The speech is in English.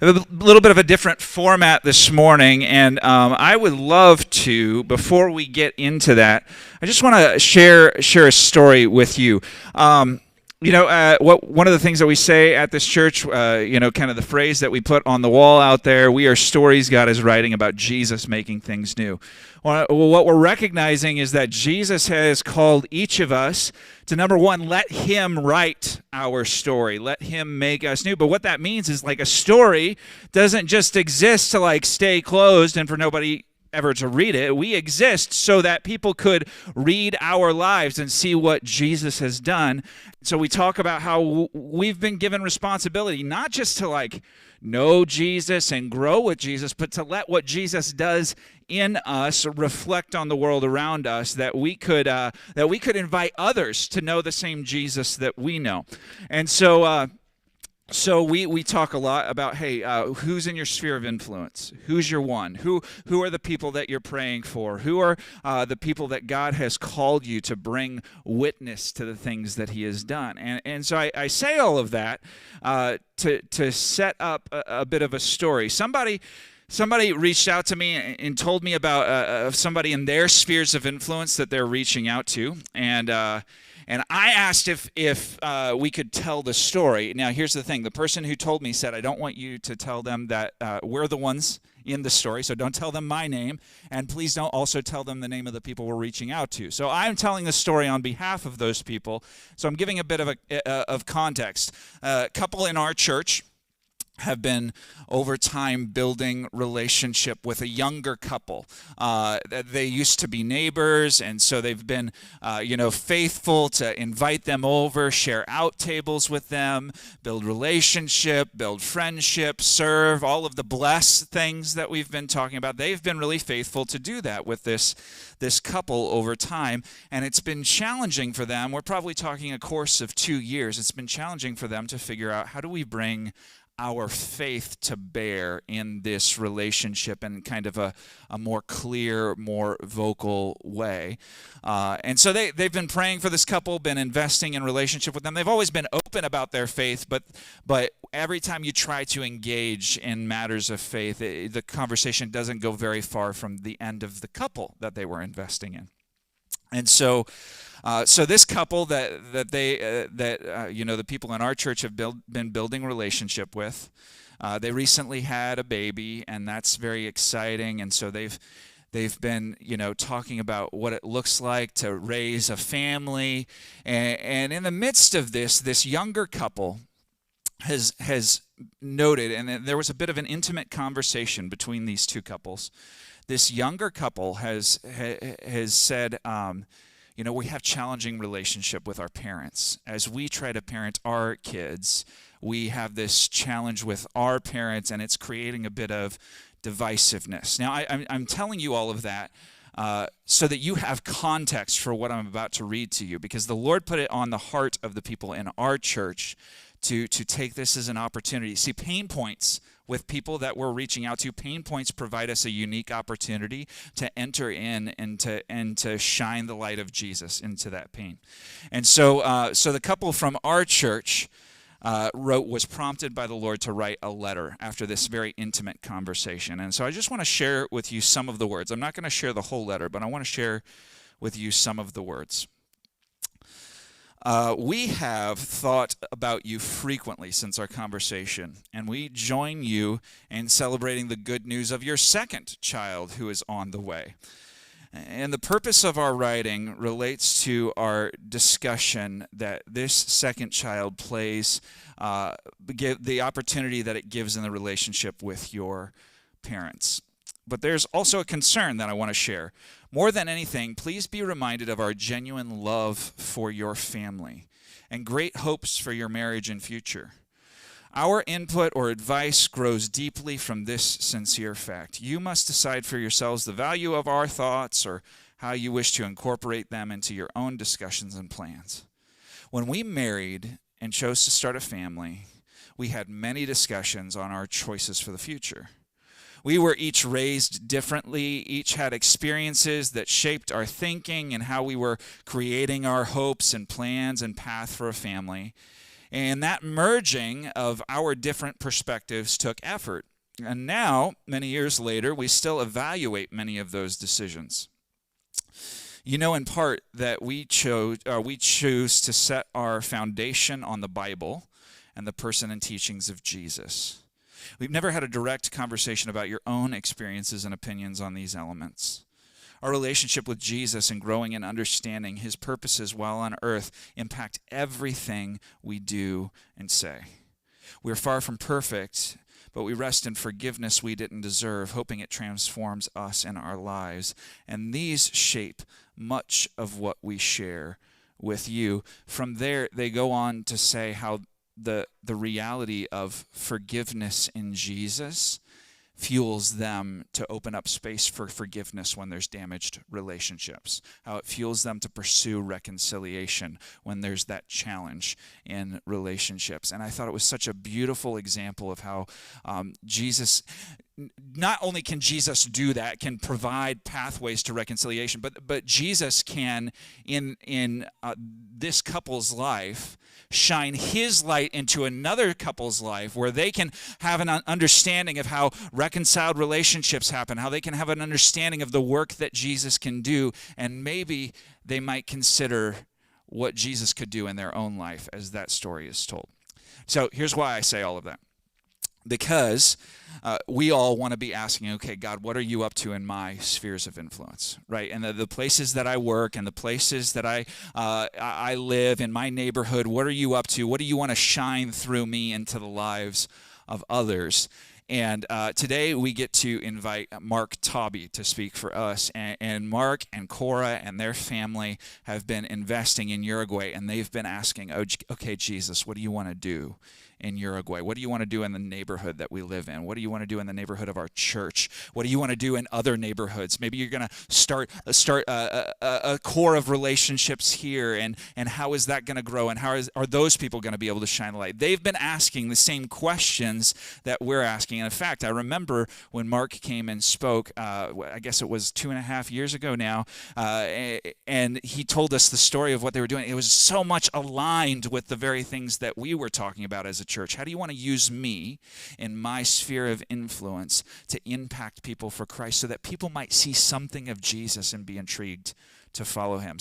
a little bit of a different format this morning, and I would love to, before we get into that, I just want to share a story with you. One of the things that we say at this church, kind of the phrase that we put on the wall out there, we are stories God is writing about Jesus making things new. Well, what we're recognizing is that Jesus has called each of us to, number one, let him write our story. Let him make us new. But what that means is, like, a story doesn't just exist to, like, stay closed and for nobody ever to read it. We exist so that people could read our lives and see what Jesus has done. So we talk about how we've been given responsibility, not just to, like, know Jesus and grow with Jesus, but to let what Jesus does in us reflect on the world around us, that we could invite others to know the same Jesus that we know. And so we talk a lot about, hey, who's in your sphere of influence? Who's your one? Who are the people that you're praying for? Who are the people that God has called you to bring witness to the things that he has done? And so I say all of that to set up a bit of a story. Somebody reached out to me and told me about somebody in their spheres of influence that they're reaching out to, and I asked if we could tell the story. Now, here's the thing. The person who told me said, I don't want you to tell them that we're the ones in the story, so don't tell them my name, and please don't also tell them the name of the people we're reaching out to. So I'm telling the story on behalf of those people, so I'm giving a bit of context. A couple in our church have been over time building relationship with a younger couple. They used to be neighbors, and so they've been faithful to invite them over, share out tables with them, build relationship, build friendship, serve, all of the blessed things that we've been talking about. They've been really faithful to do that with this couple over time, and it's been challenging for them. We're probably talking a course of 2 years. It's been challenging for them to figure out, how do we bring our faith to bear in this relationship in kind of a more clear, more vocal way. And so they've been praying for this couple, been investing in relationship with them. They've always been open about their faith, but every time you try to engage in matters of faith, the conversation doesn't go very far from the end of the couple that they were investing in. And so this couple the people in our church have been building relationship with, they recently had a baby, and that's very exciting. And so they've been talking about what it looks like to raise a family, and in the midst of this younger couple has noted, and there was a bit of an intimate conversation between these two couples. This younger couple has said, we have challenging relationship with our parents. As we try to parent our kids, we have this challenge with our parents, and it's creating a bit of divisiveness. Now, I'm telling you all of that so that you have context for what I'm about to read to you, because the Lord put it on the heart of the people in our church to take this as an opportunity. See, pain points with people that we're reaching out to, pain points provide us a unique opportunity to enter in and to shine the light of Jesus into that pain. And so the couple from our church was prompted by the Lord to write a letter after this very intimate conversation. And so I just want to share with you some of the words. I'm not going to share the whole letter, but I want to share with you some of the words. We have thought about you frequently since our conversation, and we join you in celebrating the good news of your second child who is on the way. And the purpose of our writing relates to our discussion that this second child plays, the opportunity that it gives in the relationship with your parents. But there's also a concern that I want to share. More than anything, please be reminded of our genuine love for your family and great hopes for your marriage and future. Our input or advice grows deeply from this sincere fact. You must decide for yourselves the value of our thoughts or how you wish to incorporate them into your own discussions and plans. When we married and chose to start a family, we had many discussions on our choices for the future. We were each raised differently, each had experiences that shaped our thinking and how we were creating our hopes and plans and path for a family. And that merging of our different perspectives took effort. And now, many years later, we still evaluate many of those decisions. You know, in part, that we choose to set our foundation on the Bible and the person and teachings of Jesus. We've never had a direct conversation about your own experiences and opinions on these elements. Our relationship with Jesus and growing in understanding his purposes while on earth impact everything we do and say. We're far from perfect, but we rest in forgiveness we didn't deserve, hoping it transforms us and our lives. And these shape much of what we share with you. From there, they go on to say how the reality of forgiveness in Jesus fuels them to open up space for forgiveness when there's damaged relationships, how it fuels them to pursue reconciliation when there's that challenge in relationships. And I thought it was such a beautiful example of how Jesus, not only can Jesus do that, can provide pathways to reconciliation, but Jesus can, in this couple's life, shine his light into another couple's life where they can have an understanding of how reconciled relationships happen, how they can have an understanding of the work that Jesus can do, and maybe they might consider what Jesus could do in their own life as that story is told. So here's why I say all of that. Because we all want to be asking, okay, God, what are you up to in my spheres of influence, right? And the places that I work and the places that I live, in my neighborhood, what are you up to? What do you want to shine through me into the lives of others? And today we get to invite Mark Tobby to speak for us. And Mark and Cora and their family have been investing in Uruguay, and they've been asking, okay, Jesus, what do you want to do in Uruguay? What do you want to do in the neighborhood that we live in? What do you want to do in the neighborhood of our church? What do you want to do in other neighborhoods? Maybe you're going to start a core of relationships here, and how is that going to grow, and how are those people going to be able to shine a light? They've been asking the same questions that we're asking. And in fact, I remember when Mark came and spoke, I guess it was 2.5 years ago now, and he told us the story of what they were doing. It was so much aligned with the very things that we were talking about as a church. How do you want to use me in my sphere of influence to impact people for Christ so that people might see something of Jesus and be intrigued to follow him?